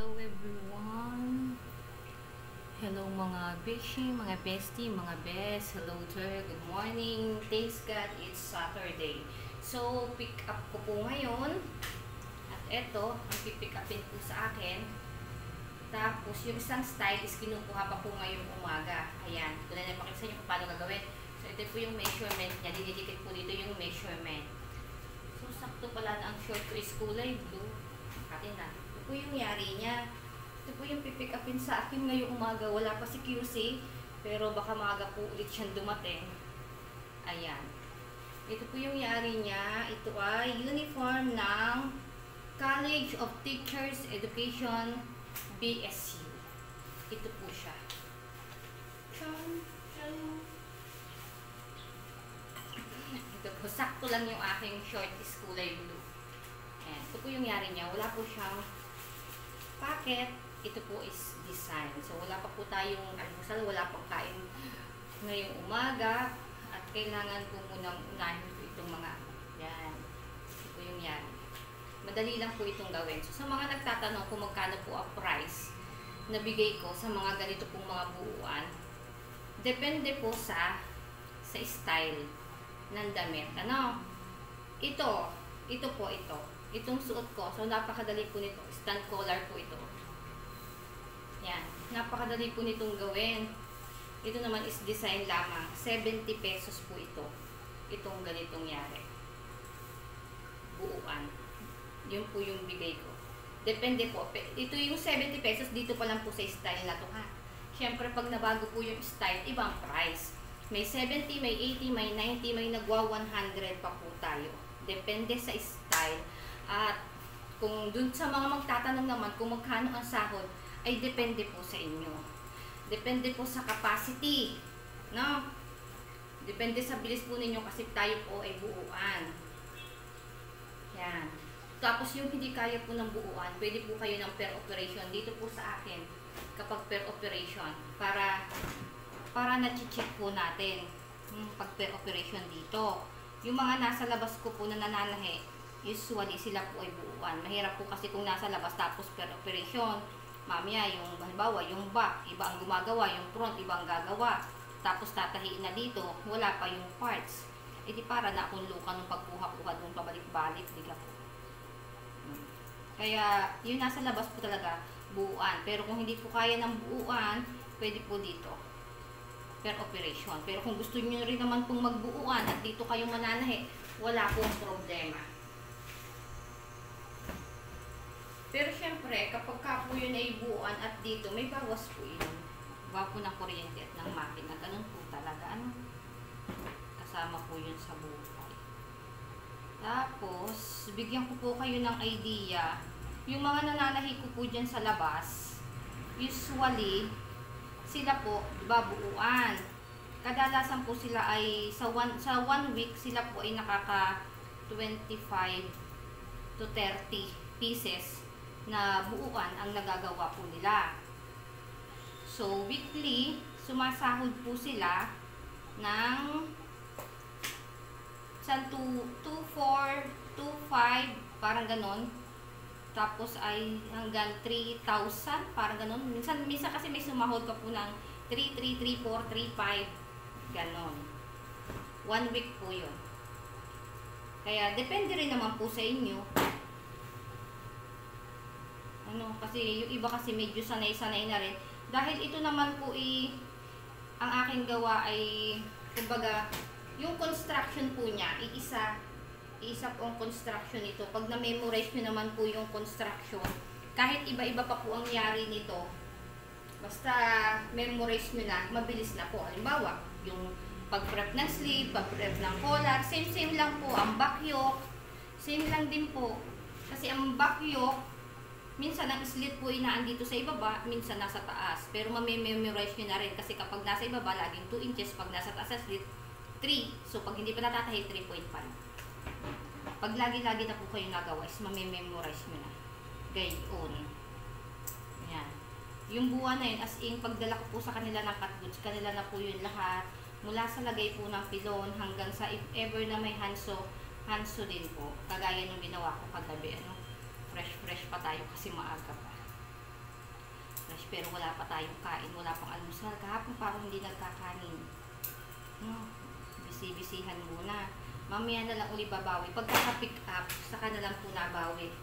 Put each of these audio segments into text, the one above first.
Hello everyone. Hello mga beshi, mga bestie, mga best. Hello sir, good morning. Thanks God, it's Saturday. So, pick up ko po ngayon. At eto, ang pipick upin po sa akin. Tapos, yung isang style is kinukuha pa po ngayong umaga. Ayan, kung na napakita sa inyo kung paano gagawin. So, ito po yung measurement niya. Dididikit po dito yung measurement. So, sakto pala na ang short ko is kulay blue. Katin na. Ito po yung yari niya. Ito po yung pipick upin sa akin ngayong umaga. Wala pa si QC, pero baka maaga po ulit siyang dumating. Ayan. Ito po yung yari niya. Ito ay uniform ng College of Teachers Education, BSU. Ito po siya. Ito po, sakto lang yung aking short is kulay blue. Ayan. Ito po yung yari niya. Wala po siyang packet. Ito po is design. So, wala pa po tayong almusal, wala pang kain ngayong umaga. At kailangan po munang unahin po itong mga, yan. Ito po yung yan. Madali lang po itong gawin. So, sa mga nagtatanong kung magkano po ang price na bigay ko sa mga ganito pong mga buuan, depende po sa style ng damit. Ano? Ito po. Itong suot ko. So, napakadali po nito. Stand collar po ito. Yan. Napakadali po nitong gawin. Ito naman is design lamang. 70 pesos po ito. Itong ganitong yari. Buuan. Yun po yung bigay ko. Depende po. Ito yung 70 pesos. Dito pa lang po sa style na to ha. Siyempre, pag nabago po yung style, ibang price. May 70, may 80, may 90, may nagwa 100 pa po tayo. Depende sa style. At kung dun sa mga magtatanong naman kung magkano ang sahod, ay depende po sa inyo. Depende po sa capacity. No? Depende sa bilis po ninyo kasi tayo po ay buuan. Yan. Tapos yung hindi kaya po ng buuan, pwede po kayo ng per operation. Dito po sa akin, kapag per operation, para na-check po natin pag per operation dito. Yung mga nasa labas ko po na nananahe, usually sila po ay buuan. Mahirap po kasi kung nasa labas tapos per operation. Mamaya, yung halimbawa, yung back, iba ang gumagawa, yung front, iba ang gagawa. Tapos tatahiin na dito, wala pa yung parts. E di para nakunlukan ng pagkuha-kuha doon pabalik-balik, bigla po. Kaya, yung nasa labas po talaga, buuan. Pero kung hindi po kaya ng buuan, pwede po dito. Per operation. Pero kung gusto niyo rin naman pong magbuuan at dito kayo mananahe, wala pong problema. Pero syempre, kapag ka po yun ay buuan at dito, may bawas po yun. Bawa po ng kuryente at ng makina. Ganun po talaga. Ano? Kasama po yun sa buhay. Tapos, bigyan ko po kayo ng idea. Yung mga nananahi ko po dyan sa labas, usually, sila po, diba, buuan. Kadalasan po sila ay, sa one week, sila po ay nakaka 25 to 30 pieces na buuan ang nagagawa po nila. So, weekly, sumasahod po sila ng 2,400, 2,500, parang ganon. Tapos ay hanggang 3,000, parang ganon. Minsan kasi may sumahod pa po ng 3,300, 3,400, 3,500, ganon. 1 week po yun. Kaya, depende rin naman po sa inyo. Kasi yung iba kasi medyo sanay-sanay na rin. Dahil ito naman po ang aking gawa ay, kumbaga, yung construction po niya, iisa po ang construction nito. Pag na-memorize nyo naman po yung construction, kahit iba-iba pa po ang yari nito, basta memorize nyo na, mabilis na po. Halimbawa, yung pag-prep ng sleeve, pag-prep ng collar, same lang po. Ang back yoke, same lang din po. Kasi ang back yoke, minsan ang slit po inaan dito sa ibaba, minsan nasa taas. Pero mamememorize nyo na rin kasi kapag nasa ibaba, laging 2 inches. Pag nasa taas sa slit, 3. So, pag hindi pa natatahi, 3.5. Pag lagi-lagi na po kayo nagawa, is mamememorize nyo na. Gayon. Yan. Yung buwan na yun, as in, pagdala ko po sa kanila ng cut goods, kanila na po yun lahat. Mula sa lagay po ng pilon hanggang sa if ever na may hanso din po. Kagaya nung ginawa ko kagabi, fresh pa tayo kasi maaga pa. refresh. Pero wala pa tayong kain, wala pang almusal. Kahapon parang hindi nagkakanin. No, bisi-bisihan muna. Mamaya na lang uli babawi. Pagkaka-pick up, saka na lang po nabawi.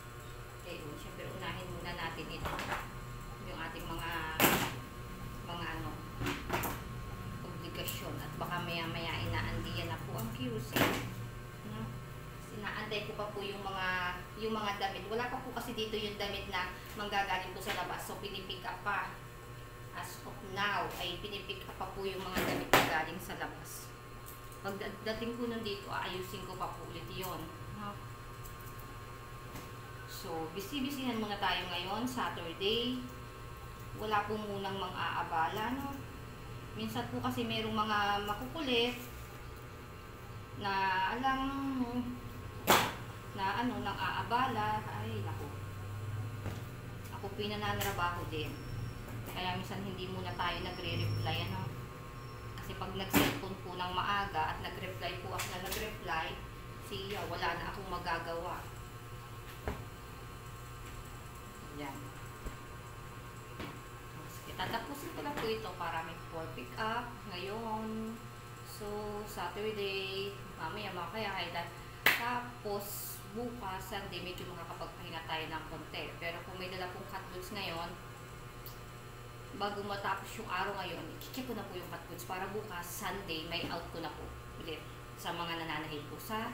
Okay, syempre unahin muna natin ito. Yung ating mga obligasyon. At baka maya-maya inaandiyan na po ang QC. No? Inaantay ko pa po yung mga damit. Wala pa po kasi dito yung damit na manggagaling po sa labas. So, pinipick up pa. As of now, ay pinipick up pa po yung mga damit na galing sa labas. Pagdating ko nun dito, aayusin ko pa po ulit yun. No? So, bisi-bisihan muna tayo ngayon, Saturday. Wala po munang mang-aabala, no? Minsan po kasi merong mga makukulit na alam na nang aabala. Ay, naku. Ako pinananrabaho din. Kaya minsan hindi muna tayo nagre-reply, ano? Kasi pag nag-cellphone po ng maaga at nag-reply po ako na nag-reply, siya, wala na akong magagawa. Yan. Tatapusin ko lang po ito para may for pick up ngayon. So, Saturday, mamaya kaya tapos bukas, Sunday, medyo makakapagpahinga tayo ng konti. Pero kung may dala pong cut goods ngayon, bago matapos yung araw ngayon, i-check ko na po yung cut goods para bukas, Sunday, may out ko na po ulit sa mga nananahid po sa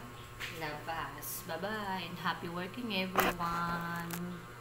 labas. Bye-bye and happy working everyone!